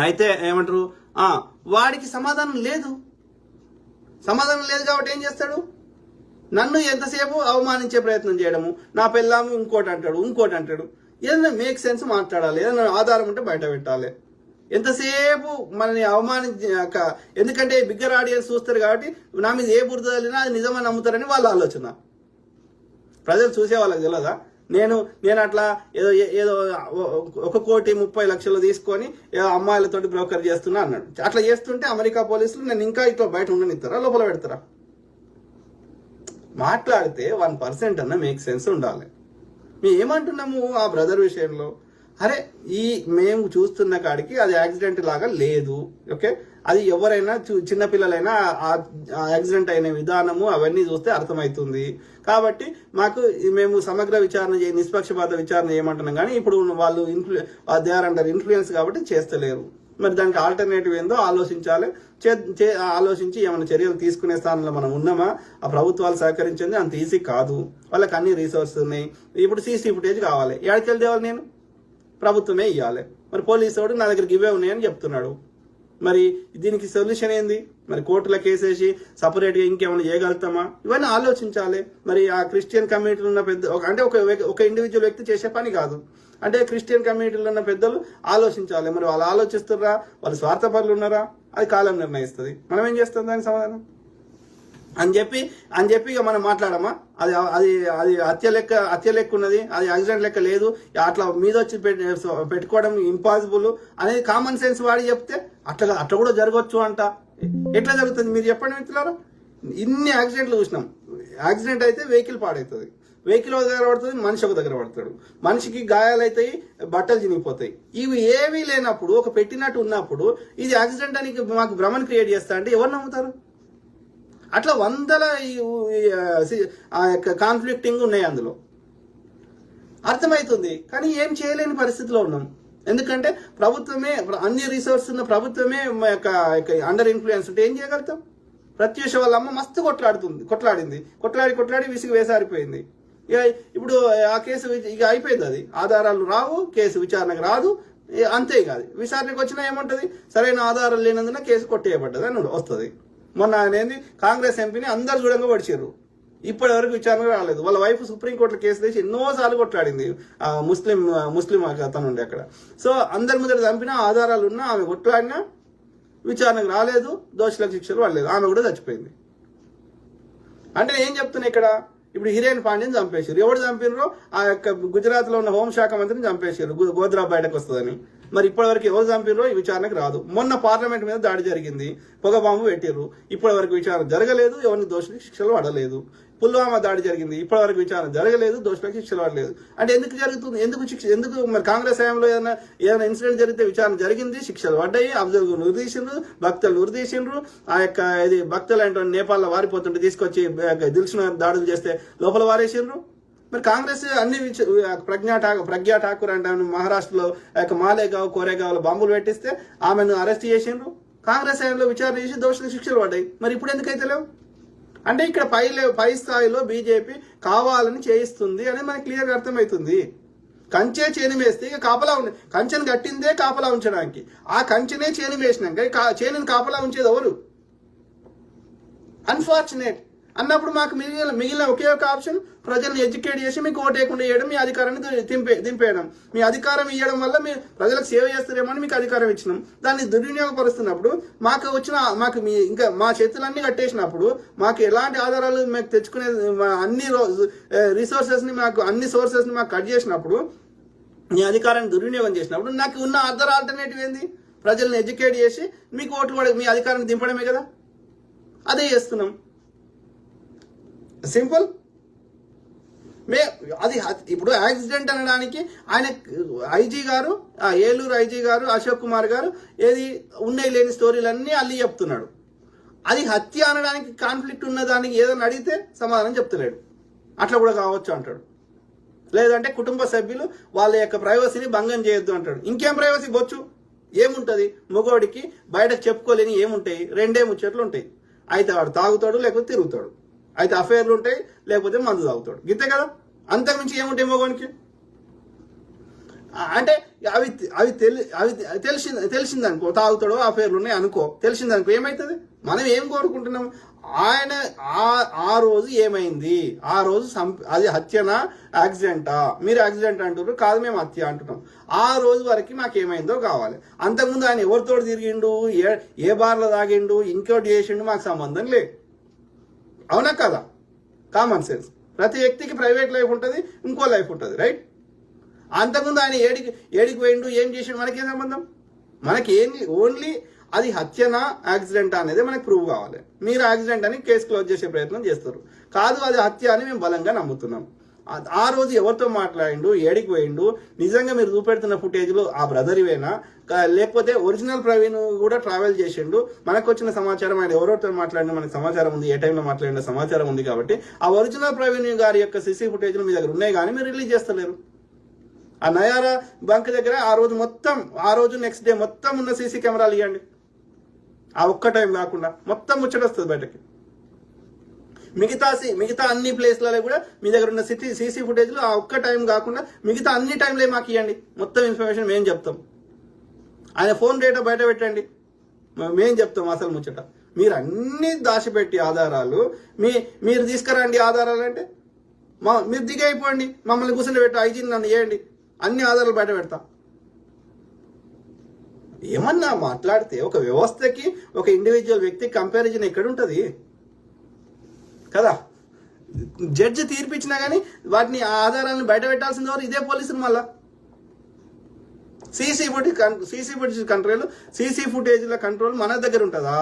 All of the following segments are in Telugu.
అయితే ఏమంటారు, వాడికి సమాధానం లేదు కాబట్టి ఏం చేస్తాడు, నన్ను ఎంతసేపు అవమానించే ప్రయత్నం చేయడము, నా పిల్లము ఇంకోటి అంటాడు. ఏదైనా మేక్ సెన్స్ మాట్లాడాలి, ఏదైనా ఆధారం ఉంటే బయట పెట్టాలి. ఎంతసేపు మనని అవమానించాక, ఎందుకంటే బిగ్గర్ ఆడియన్స్ చూస్తారు కాబట్టి నా మీద ఏ బురద వెళ్ళినా అది నిజమని నమ్ముతారని వాళ్ళ ఆలోచన. ప్రజలు చూసే వాళ్ళకి తెలియదా, నేను అట్లా ఏదో 1,30,00,000 తీసుకొని అమ్మాయిలతోటి బ్రోకర్ చేస్తున్నా అన్నాడు. అట్లా చేస్తుంటే అమెరికా పోలీసులు నేను ఇంకా ఇట్లా బయట ఉండనిస్తారా, లోపల పెడతారా? మాట్లాడితే 1% అన్న మేక్ సెన్స్ ఉండాలి. మేము ఏమంటున్నాము ఆ బ్రదర్ విషయంలో, అరే మేము చూస్తున్న కాడికి అది యాక్సిడెంట్ లాగా లేదు. ఓకే, అది ఎవరైనా చిన్నపిల్లలైనా యాక్సిడెంట్ అయిన విధానము అవన్నీ చూస్తే అర్థమవుతుంది. కాబట్టి మేము సమగ్ర విచారణ నిష్పక్షపాత విచారణ చేయమంటున్నాం. కానీ ఇప్పుడు వాళ్ళు దే ఆర్ అండర్ ఇన్ఫ్లుయెన్స్ కాబట్టి చేస్తలేరు. మరి దానికి ఆల్టర్నేటివ్ ఏందో ఆలోచించాలి. ఆలోచించి ఏమైనా చర్యలు తీసుకునే స్థానంలో మనం ఉన్నామా? ఆ ప్రభుత్వాలు సహకరించింది అంత ఈజీ కాదు. వాళ్ళకి అన్ని రిసోర్సెస్ ఉన్నాయి. ఇప్పుడు సీసీ ఫుటేజ్ కావాలి, ఎక్కడికి వెళ్ళి తేవాలి? నేను ప్రభుత్వమే ఇవ్వాలి. మరి పోలీసు వాడు నా దగ్గరికి ఇవే ఉన్నాయని చెప్తున్నాడు. మరి దీనికి సొల్యూషన్ ఏంది? మరి కోర్టులో కేసేసి సపరేట్గా ఇంకేమైనా చేయగలుగుతామా? ఇవన్నీ ఆలోచించాలి. మరి ఆ క్రిస్టియన్ కమ్యూనిటీలో ఉన్న పెద్ద అంటే ఒక ఇండివిజువల్ వ్యక్తి చేసే పని కాదు. అంటే క్రిస్టియన్ కమ్యూనిటీలో ఉన్న పెద్దలు ఆలోచించాలి. మరి వాళ్ళు ఆలోచిస్తున్నారా, వాళ్ళు స్వార్థపరులు ఉన్నారా? అది కాలం నిర్ణయిస్తుంది. మనం ఏం చేస్తాం దానికి సమాధానం అని చెప్పి ఇక మనం మాట్లాడమా? అది హత్య లెక్క ఉన్నది, అది యాక్సిడెంట్ లెక్క లేదు, అట్లా మీద వచ్చి పెట్టుకోవడం ఇంపాసిబుల్ అనేది కామన్ సెన్స్ వాడి చెప్తే అట్లా కూడా జరగవచ్చు అంట. ఎట్లా జరుగుతుంది మీరు చెప్పండి మిత్రులారా? ఇన్ని యాక్సిడెంట్లు చూసినాం. యాక్సిడెంట్ అయితే వెహికల్ పాడవుతుంది, వెహికల్ ఒక దగ్గర పడుతుంది, మనిషి ఒక దగ్గర పడతాడు, మనిషికి గాయాలైతాయి, బట్టలు చినిగిపోతాయి. ఇవి ఏవీ లేనప్పుడు, ఒక పెట్టినట్టు ఉన్నప్పుడు ఇది యాక్సిడెంట్ అని మాకు భ్రమను క్రియేట్ చేస్తా అంటే ఎవరు నమ్ముతారు? అట్లా వందల కాన్ఫ్లిక్టింగ్ ఉన్నాయి అందులో, అర్థమవుతుంది. కానీ ఏం చేయలేని పరిస్థితిలో ఉన్నాం. ఎందుకంటే ప్రభుత్వమే అన్ని రిసోర్స్ ఉన్న ప్రభుత్వమే అండర్ ఇన్ఫ్లుయెన్స్ ఉంటే ఏం చేయగలుగుతాం? ప్రత్యూష వాళ్ళ అమ్మ మస్తు కొట్లాడి విసిగి వేసారిపోయింది. ఇక ఇప్పుడు ఆ కేసు ఇక అయిపోయింది. అది ఆధారాలు రావు, కేసు విచారణకు రాదు, అంతే కాదు. విచారణకు వచ్చినా ఏముంటుంది, సరైన ఆధారాలు లేనందున కేసు కొట్టేయబడ్డది అని వస్తుంది. మొన్న ఆయన కాంగ్రెస్ ఎంపీని అందరు చూడంగా పడిచారు, ఇప్పటి వరకు విచారణ రాలేదు. వాళ్ళ వైఫ్ సుప్రీంకోర్టులో కేసు తెచ్చి ఎన్నోసార్లు కొట్లాడింది. ముస్లిం అతను ఉండే అక్కడ. సో అందరి ముందర చంపినా ఆధారాలు ఉన్నా ఆమె కొట్లాడినా విచారణకు రాలేదు, దోషులకు శిక్షలు పడలేదు, ఆమె కూడా చచ్చిపోయింది. అంటే ఏం చెప్తున్నా ఇక్కడ, ఇప్పుడు హిరేన్ పాండ్యని చంపేశారు. ఎవరు చంపినరో ఆ యొక్క గుజరాత్ లో ఉన్న హోంశాఖ మంత్రిని చంపేశారు, గోద్రా బయటకు వస్తుందని. మరి ఇప్పటివరకు ఎవరు చంపినరో ఈ విచారణకు రాదు. మొన్న పార్లమెంట్ మీద దాడి జరిగింది, పొగ బాంబు పెట్టారు, ఇప్పటివరకు విచారణ జరగలేదు, ఎవరిని దోషులకు శిక్షలు పడలేదు. పుల్వామా దాడి జరిగింది, ఇప్పటివరకు విచారణ జరగలేదు, దోషులకు శిక్షలు పడలేదు. అంటే ఎందుకు జరుగుతుంది? ఎందుకు మరి కాంగ్రెస్ హయాంలో ఏదైనా ఇన్సిడెంట్ జరిగితే విచారణ జరిగింది, శిక్షలు పడ్డాయి, అబ్జర్వ్ ఉరిదీసిండ్రు, భక్తులు ఉరిదీసిండ్రు. ఆ యొక్క ఇది భక్తులు అంటే నేపాల్లో వారిపోతుంటే తీసుకొచ్చి దిల్సుఖ్నగర్ దాడులు చేస్తే లోపల వారేసిండ్రు. మరి కాంగ్రెస్ అన్ని ప్రజ్ఞా ఠాకూర్ అంటే మహారాష్ట్రలో మాలేగావ్, కోరేగావ్లో బాంబులు పెట్టిస్తే ఆమెను అరెస్ట్ చేసిండ్రు. కాంగ్రెస్ హయాంలో విచారణ చేసి దోషులకు శిక్షలు పడ్డాయి. మరి ఇప్పుడు ఎందుకైతే లేవు? అంటే ఇక్కడ పై స్థాయిలో బీజేపీ కావాలని చేయిస్తుంది అనేది మనకి క్లియర్గా అర్థమవుతుంది. కంచె చేను వేస్తే ఇక కాపలా ఉంది, కంచెను కట్టిందే కాపలా ఉంచడానికి. ఆ కంచెనే చేను వేసినాక చేనుని కాపలా ఉంచేది ఎవరు? అన్ఫార్చునేట్ అన్నప్పుడు మాకు మిగిలిన ఒకే ఒక ఆప్షన్ ప్రజల్ని ఎడ్యుకేట్ చేసి మీకు ఓటేయకుండా చేయడం, మీ అధికారాన్ని దింపేయడం. మీ అధికారం ఇవ్వడం వల్ల మీరు ప్రజలకు సేవ చేస్తారేమో అని మీకు అధికారం ఇచ్చినాం. దాన్ని దుర్వినియోగపరుస్తున్నప్పుడు మాకు ఇంకా మా చేతులన్నీ కట్టేసినప్పుడు మాకు ఎలాంటి ఆధారాలు మేము తెచ్చుకునే అన్ని రిసోర్సెస్ని అన్ని సోర్సెస్ని మాకు కట్ చేసినప్పుడు, మీ అధికారాన్ని దుర్వినియోగం చేసినప్పుడు నాకు ఉన్న అదర్ ఆల్టర్నేటివ్ ఏంది? ప్రజల్ని ఎడ్యుకేట్ చేసి మీకు ఓట్లు మీ అధికారాన్ని దింపడమే కదా. అదే చేస్తున్నాం, సింపుల్. అది ఇప్పుడు యాక్సిడెంట్ అనడానికి ఆయన ఐజీ గారు, ఏలూరు ఐజీ గారు అశోక్ కుమార్ గారు ఏది ఉన్నాయి లేని స్టోరీలన్నీ అల్లి చెప్తున్నాడు. అది హత్య అనడానికి కాన్ఫ్లిక్ట్ ఉన్న దానికి ఏదైనా అడిగితే సమాధానం చెప్తలేడు. అట్లా కూడా కావచ్చు అంటాడు. లేదంటే కుటుంబ సభ్యులు వాళ్ళ యొక్క ప్రైవసీని భంగం చేయొద్దు అంటాడు. ఇంకేం ప్రైవసీ బొచ్చు ఏముంటుంది? మగవాడికి బయటకు చెప్పుకోలేని ఏముంటాయి? రెండే ముచ్చట్లు ఉంటాయి. అయితే వాడు తాగుతాడు, లేకపోతే తిరుగుతాడు. అయితే అఫైర్లు ఉంటాయి, లేకపోతే మందు తాగుతాడు, గితే కదా. అంతకుమించి ఏముంటాయి మగవానికి? అంటే అవి అవి అవి తెలిసిందనుకో, తాగుతాడో ఆ పేర్లు ఉన్నాయి అనుకో, తెలిసిందనుకో ఏమవుతుంది? మనం ఏం కోరుకుంటున్నాం? ఆయన ఆ రోజు ఏమైంది, ఆ రోజు అది హత్యనా యాక్సిడెంటా? మీరు యాక్సిడెంట్ అంటున్నారు, కాదు మేము హత్య అంటున్నాం. ఆ రోజు వరకు మాకేమైందో కావాలి. అంతకుముందు ఆయన ఎవరితో తిరిగిండు, ఏ బార్లో తాగిండు, ఇంకోటి చేసిండు, మాకు సంబంధం లేదు. అవునా కదా? Common sense. ప్రతి వ్యక్తికి ప్రైవేట్ లైఫ్ ఉంటుంది, ఇంకో లైఫ్ ఉంటుంది, రైట్? అంతకుముందు ఆయన ఏడికి పోయిండు, ఏం చేసిండు, మనకేం సంబంధం? మనకి ఓన్లీ అది హత్యనా యాక్సిడెంట్ అనేది మనకు ప్రూవ్ కావాలి. మీరు యాక్సిడెంట్ అని కేసు క్లోజ్ చేసే ప్రయత్నం చేస్తారు. కాదు అది హత్య అని మేము బలంగా నమ్ముతున్నాం. ఆ రోజు ఎవరితో మాట్లాడిండు, ఏడికి పోయిండు, నిజంగా మీరు చూపెడుతున్న ఫుటేజ్లో ఆ బ్రదర్వేనా, లేకపోతే ఒరిజినల్ ప్రవీణ్ కూడా ట్రావెల్ చేసిండు, మనకు వచ్చిన సమాచారం ఆయన ఎవరితో మాట్లాడినా మనకు సమాచారం ఉంది, ఏ టైంలో మాట్లాడిన సమాచారం ఉంది. కాబట్టి ఆ ఒరిజినల్ ప్రవీణ్ గారి యొక్క సీసీ ఫుటేజ్లు మీ దగ్గర ఉన్నాయి, కానీ మీరు రిలీజ్ చేస్తలేరు. ఆ నయారా బంక్ దగ్గర ఆ రోజు నెక్స్ట్ డే మొత్తం ఉన్న సీసీ కెమెరాలు ఇవ్వండి. ఆ ఒక్క టైం కాకుండా మొత్తం ముచ్చట వస్తుంది బయటకి. మిగతా అన్ని ప్లేస్లలో కూడా మీ దగ్గర ఉన్న సీసీ ఫుటేజ్లు ఆ ఒక్క టైం కాకుండా మిగతా అన్ని టైంలే మాకు ఇవ్వండి. మొత్తం ఇన్ఫర్మేషన్ మేము చెప్తాం. ఆయన ఫోన్ డేటా బయట పెట్టండి, మేము చెప్తాం అసలు ముచ్చట. మీరు అన్ని దాచిపెట్టి ఆధారాలు మీరు తీసుకురండి. ఆధారాలు అంటే మీరు దిగైపోండి, మమ్మల్ని కూర్చొని పెట్టి ఐజీని నన్ను చేయండి, అన్ని ఆధారాలు బయట పెడతా. ఏమన్నా మాట్లాడితే ఒక వ్యవస్థకి ఒక ఇండివిజువల్ వ్యక్తి కంపారిజన్ ఎక్కడుంటుంది కదా? జడ్జి తీర్పిచ్చినా కానీ వాటిని ఆధారాలను బయట పెట్టాల్సింది ఎవరు? ఇదే పోలీసులు. మళ్ళా సీసీ ఫుటేజ్ల కంట్రోల్ మన దగ్గర ఉంటుందా,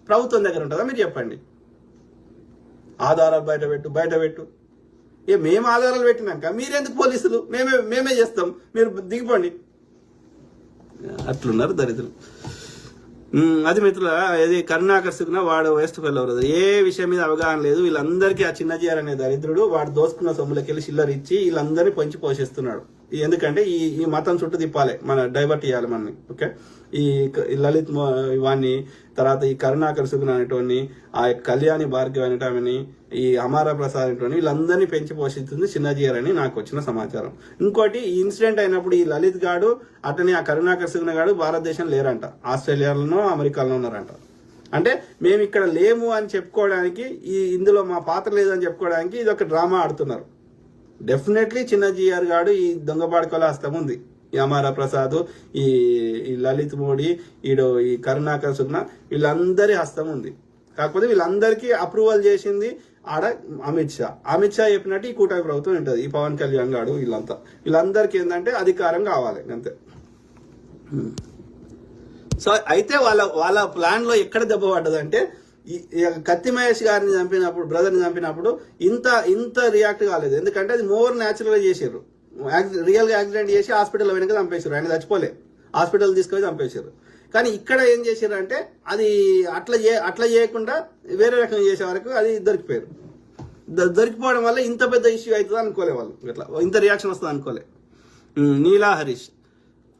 ప్రభుత్వం దగ్గర ఉంటుందా? మీరు చెప్పండి. ఆధారాలు బయట పెట్టు. మేము ఆధారాలు పెట్టినాక మీరెందుకు పోలీసులు? మేమే చేస్తాం, మీరు దిగిపోండి. అట్లున్నారు దరిద్రులు. అది మిత్రుల, ఇది కరుణాకర్ వాడు వేస్ట్ ఫెలో. ఏ విషయం మీద అవగాహన లేదు. వీళ్ళందరికీ ఆ చిన్నజీఆర్ అనే దరిద్రుడు వాడు దోసుకున్న సొమ్ములకి వెళ్ళి చిల్లర ఇచ్చి వీళ్ళందరినీ పంచి పోషిస్తున్నాడు. ఎందుకంటే ఈ మతం చుట్టూ తిప్పాలి, మన డైవర్ట్ చేయాలి మనని. ఓకే, ఈ లలిత్ వాణ్ణి, తర్వాత ఈ కరుణాకర్ అనేటోని, ఆ కళ్యాణి భార్గవ్ అనేటని, ఈ అమారా ప్రసాద్ అనేటోని, వీళ్ళందరినీ పెంచి పోషిస్తుంది చిన్నజీఆర్ అని నాకు వచ్చిన సమాచారం. ఇంకోటి, ఈ ఇన్సిడెంట్ అయినప్పుడు ఈ లలిత్ గాడు అతని ఆ కరుణాకర్ గాడు భారతదేశం లేరంట, ఆస్ట్రేలియాలోనో అమెరికాలో ఉన్నారంట. అంటే మేము ఇక్కడ లేము అని చెప్పుకోవడానికి, ఇందులో మా పాత్ర లేదని చెప్పుకోవడానికి ఇది ఒక డ్రామా ఆడుతున్నారు. డెఫినెట్లీ చిన్నజీఆర్ గాడు ఈ దొంగబాడుకోల హస్తం ఉంది. ఈ అమారా ప్రసాద్, ఈ లలిత్ మోడీ, ఈ కరుణాకర్ వీళ్ళందరి హస్తం ఉంది. కాకపోతే వీళ్ళందరికీ అప్రూవల్ చేసింది ఆడ అమిత్ షా చెప్పినట్టు ఈ కూటమి ప్రభుత్వం ఉంటుంది. ఈ పవన్ కళ్యాణ్ గాడు వీళ్ళందరికీ ఏంటంటే అధికారం కావాలి అంతే. సో అయితే వాళ్ళ ప్లాన్ లో ఎక్కడ దెబ్బ పడ్డదంటే, కత్తి మహేష్ గారిని చంపినప్పుడు, బ్రదర్ని చంపినప్పుడు ఇంత రియాక్ట్ కాలేదు. ఎందుకంటే అది మోర్ న్యాచురల్ గా చేసారు. రియల్ గా యాక్సిడెంట్ చేసి హాస్పిటల్ వెనక చంపేశారు. ఆయన చచ్చిపోలే, హాస్పిటల్ తీసుకొని చంపేశారు. కానీ ఇక్కడ ఏం చేశారు అంటే, అది అట్లా చేయకుండా వేరే రకంగా చేసే వరకు అది దొరికిపోయారు. దొరికిపోవడం వల్ల ఇంత పెద్ద ఇష్యూ అవుతుంది అనుకోలే వాళ్ళు, ఇట్లా ఇంత రియాక్షన్ వస్తుంది అనుకోలే. నీలా హరీష్